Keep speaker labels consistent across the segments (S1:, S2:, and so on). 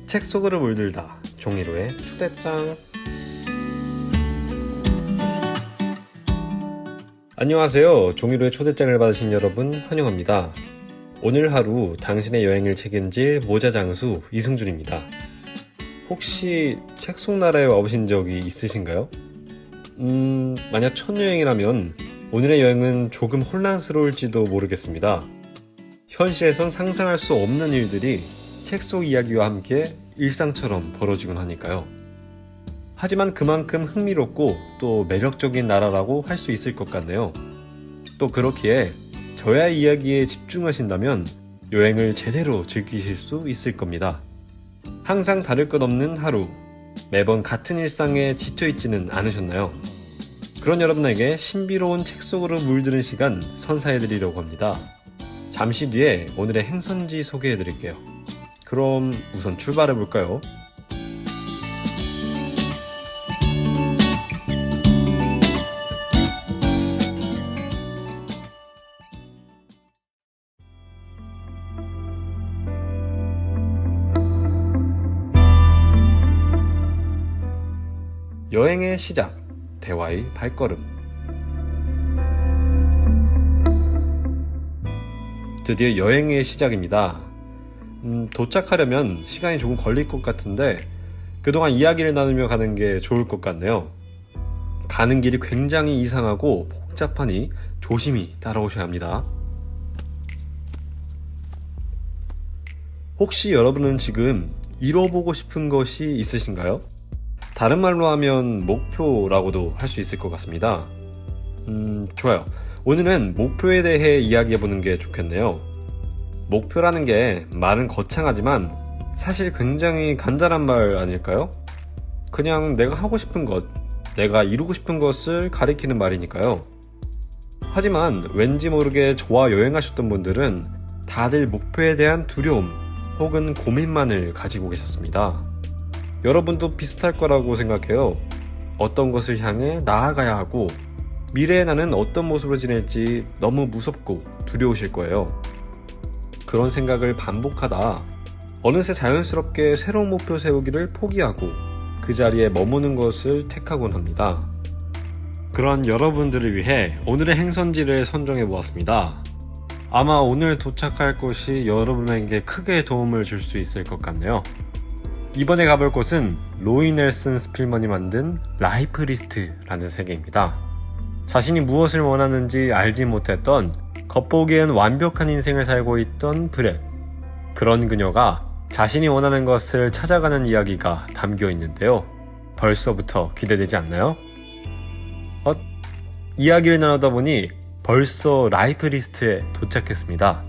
S1: 책 속으로 물들다 종이로의 초대장. 안녕하세요. 종이로의 초대장을 받으신 여러분 환영합니다. 오늘 하루 당신의 여행을 책임질 모자장수 이승준입니다. 혹시 책 속 나라에 와보신 적이 있으신가요? 만약 첫 여행이라면 오늘의 여행은 조금 혼란스러울지도 모르겠습니다. 현실에선 상상할 수 없는 일들이 책 속 이야기와 함께 일상처럼 벌어지곤 하니까요. 하지만 그만큼 흥미롭고 또 매력적인 나라라고 할 수 있을 것 같네요. 또 그렇기에 저의 이야기에 집중하신다면 여행을 제대로 즐기실 수 있을 겁니다. 항상 다를 것 없는 하루, 매번 같은 일상에 지쳐있지는 않으셨나요? 그런 여러분에게 신비로운 책 속으로 물드는 시간 선사해드리려고 합니다. 잠시 뒤에 오늘의 행선지 소개해드릴게요. 그럼 우선 출발해볼까요? 여행의 시작, 대화의 발걸음. 드디어 여행의 시작입니다. 도착하려면 시간이 조금 걸릴 것 같은데 그동안 이야기를 나누며 가는 게 좋을 것 같네요. 가는 길이 굉장히 이상하고 복잡하니 조심히 따라오셔야 합니다. 혹시 여러분은 지금 이뤄보고 싶은 것이 있으신가요? 다른 말로 하면 목표라고도 할 수 있을 것 같습니다. 좋아요. 오늘은 목표에 대해 이야기해보는 게 좋겠네요. 목표라는 게 말은 거창하지만 사실 굉장히 간단한 말 아닐까요? 그냥 내가 하고 싶은 것, 내가 이루고 싶은 것을 가리키는 말이니까요. 하지만 왠지 모르게 저와 여행하셨던 분들은 다들 목표에 대한 두려움 혹은 고민만을 가지고 계셨습니다. 여러분도 비슷할 거라고 생각해요. 어떤 것을 향해 나아가야 하고 미래의 나는 어떤 모습으로 지낼지 너무 무섭고 두려우실 거예요. 그런 생각을 반복하다 어느새 자연스럽게 새로운 목표 세우기를 포기하고 그 자리에 머무는 것을 택하곤 합니다. 그런 여러분들을 위해 오늘의 행선지를 선정해 보았습니다. 아마 오늘 도착할 곳이 여러분에게 크게 도움을 줄 수 있을 것 같네요. 이번에 가볼 곳은 로이 넬슨 스필먼이 만든 라이프 리스트라는 세계입니다. 자신이 무엇을 원하는지 알지 못했던 겉보기엔 완벽한 인생을 살고 있던 브렛. 그런 그녀가 자신이 원하는 것을 찾아가는 이야기가 담겨 있는데요. 벌써부터 기대되지 않나요? 이야기를 나누다 보니 벌써 라이프 리스트에 도착했습니다.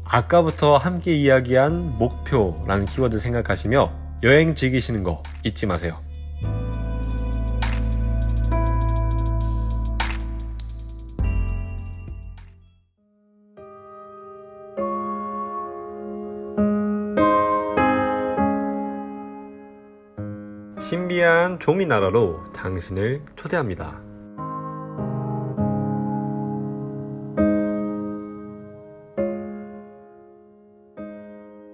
S1: 아까부터 함께 이야기한 목표라는 키워드 생각하시며 여행 즐기시는 거 잊지 마세요. 신비한 종이 나라로 당신을 초대합니다.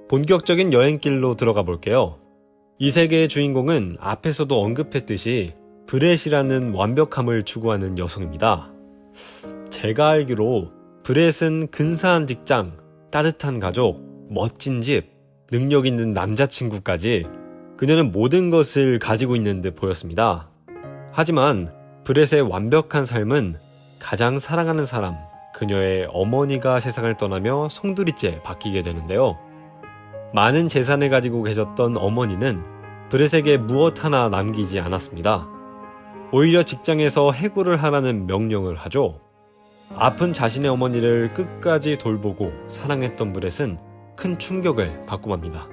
S1: 본격적인 여행길로 들어가 볼게요. 이 세계의 주인공은 앞에서도 언급했듯이 브렛이라는 완벽함을 추구하는 여성입니다. 제가 알기로 브렛은 근사한 직장, 따뜻한 가족, 멋진 집, 능력 있는 남자친구까지 그녀는 모든 것을 가지고 있는 듯 보였습니다. 하지만 브렛의 완벽한 삶은 가장 사랑하는 사람, 그녀의 어머니가 세상을 떠나며 송두리째 바뀌게 되는데요. 많은 재산을 가지고 계셨던 어머니는 브렛에게 무엇 하나 남기지 않았습니다. 오히려 직장에서 해고를 하라는 명령을 하죠. 아픈 자신의 어머니를 끝까지 돌보고 사랑했던 브렛은 큰 충격을 받고 맙니다.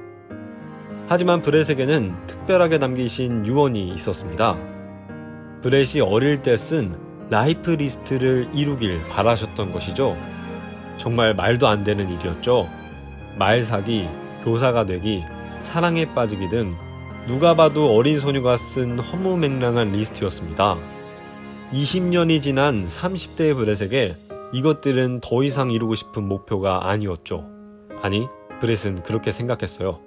S1: 하지만 브렛에게는 특별하게 남기신 유언이 있었습니다. 브렛이 어릴 때 쓴 라이프 리스트를 이루길 바라셨던 것이죠. 정말 말도 안 되는 일이었죠. 말 사기, 교사가 되기, 사랑에 빠지기 등 누가 봐도 어린 소녀가 쓴 허무맹랑한 리스트였습니다. 20년이 지난 30대의 브렛에게 이것들은 더 이상 이루고 싶은 목표가 아니었죠. 아니, 브렛은 그렇게 생각했어요.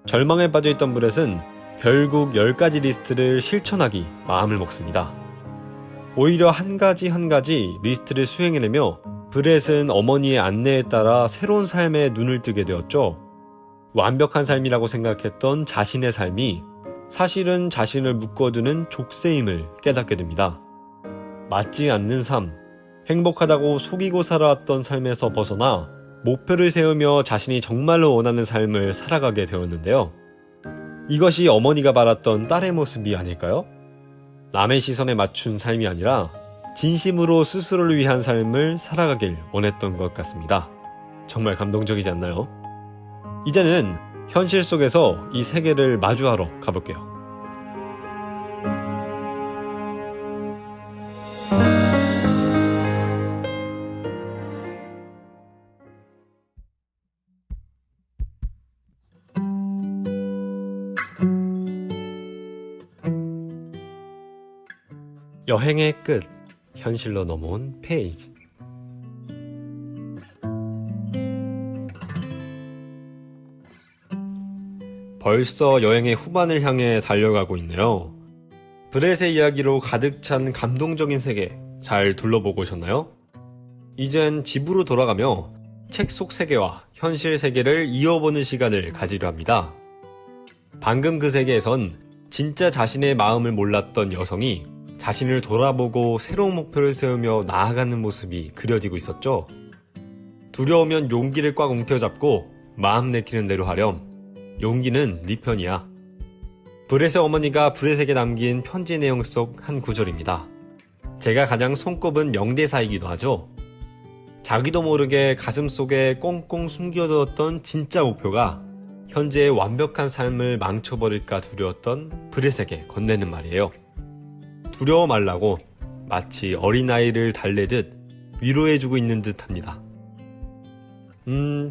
S1: 절망에 빠져있던 브렛은 결국 10가지 리스트를 실천하기 마음을 먹습니다. 오히려 한 가지 한 가지 리스트를 수행해내며 브렛은 어머니의 안내에 따라 새로운 삶에 눈을 뜨게 되었죠. 완벽한 삶이라고 생각했던 자신의 삶이 사실은 자신을 묶어두는 족쇄임을 깨닫게 됩니다. 맞지 않는 삶, 행복하다고 속이고 살아왔던 삶에서 벗어나 목표를 세우며 자신이 정말로 원하는 삶을 살아가게 되었는데요. 이것이 어머니가 바랐던 딸의 모습이 아닐까요? 남의 시선에 맞춘 삶이 아니라 진심으로 스스로를 위한 삶을 살아가길 원했던 것 같습니다. 정말 감동적이지 않나요? 이제는 현실 속에서 이 세계를 마주하러 가볼게요. 여행의 끝, 현실로 넘어온 페이지. 벌써 여행의 후반을 향해 달려가고 있네요. 브렛의 이야기로 가득 찬 감동적인 세계 잘 둘러보고 오셨나요? 이젠 집으로 돌아가며 책 속 세계와 현실 세계를 이어보는 시간을 가지려 합니다. 방금 그 세계에선 진짜 자신의 마음을 몰랐던 여성이 자신을 돌아보고 새로운 목표를 세우며 나아가는 모습이 그려지고 있었죠. 두려우면 용기를 꽉 움켜잡고 마음 내키는 대로 하렴. 용기는 네 편이야. 브렛의 어머니가 브렛에게 남긴 편지 내용 속 한 구절입니다. 제가 가장 손꼽은 명대사이기도 하죠. 자기도 모르게 가슴속에 꽁꽁 숨겨두었던 진짜 목표가 현재의 완벽한 삶을 망쳐버릴까 두려웠던 브렛에게 건네는 말이에요. 두려워 말라고 마치 어린아이를 달래듯 위로해주고 있는 듯 합니다.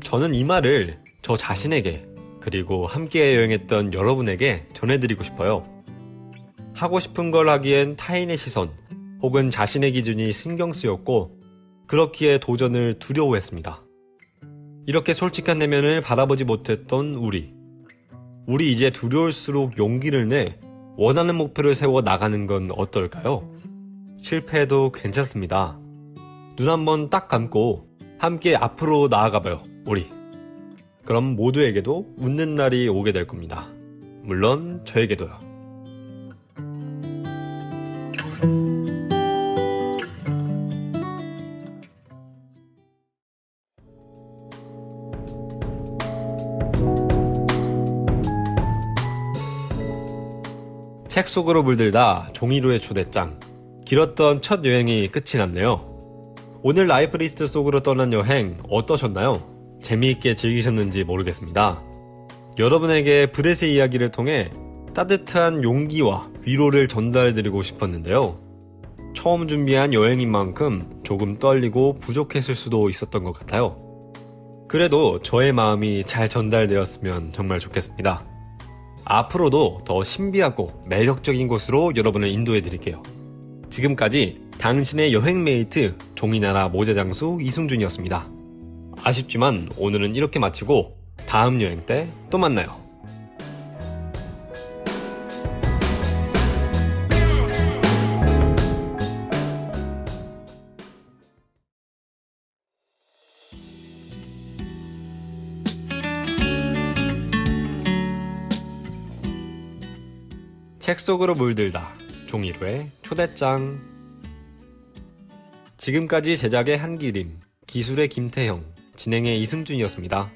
S1: 저는 이 말을 저 자신에게 그리고 함께 여행했던 여러분에게 전해드리고 싶어요. 하고 싶은 걸 하기엔 타인의 시선 혹은 자신의 기준이 신경 쓰였고 그렇기에 도전을 두려워했습니다. 이렇게 솔직한 내면을 바라보지 못했던 우리 이제 두려울수록 용기를 내 원하는 목표를 세워 나가는 건 어떨까요? 실패해도 괜찮습니다. 눈 한번 딱 감고 함께 앞으로 나아가봐요, 우리. 그럼 모두에게도 웃는 날이 오게 될 겁니다. 물론 저에게도요. 책 속으로 물들다 종이로의 초대장. 길었던 첫 여행이 끝이 났네요. 오늘 라이프리스트 속으로 떠난 여행 어떠셨나요? 재미있게 즐기셨는지 모르겠습니다. 여러분에게 브렛의 이야기를 통해 따뜻한 용기와 위로를 전달해드리고 싶었는데요. 처음 준비한 여행인 만큼 조금 떨리고 부족했을 수도 있었던 것 같아요. 그래도 저의 마음이 잘 전달되었으면 정말 좋겠습니다. 앞으로도 더 신비하고 매력적인 곳으로 여러분을 인도해드릴게요. 지금까지 당신의 여행 메이트 종이나라 모자장수 이승준이었습니다. 아쉽지만 오늘은 이렇게 마치고 다음 여행 때 또 만나요. 책 속으로 물들다 종이로의 초대장. 지금까지 제작의 한기림, 기술의 김태형, 진행의 이승준이었습니다.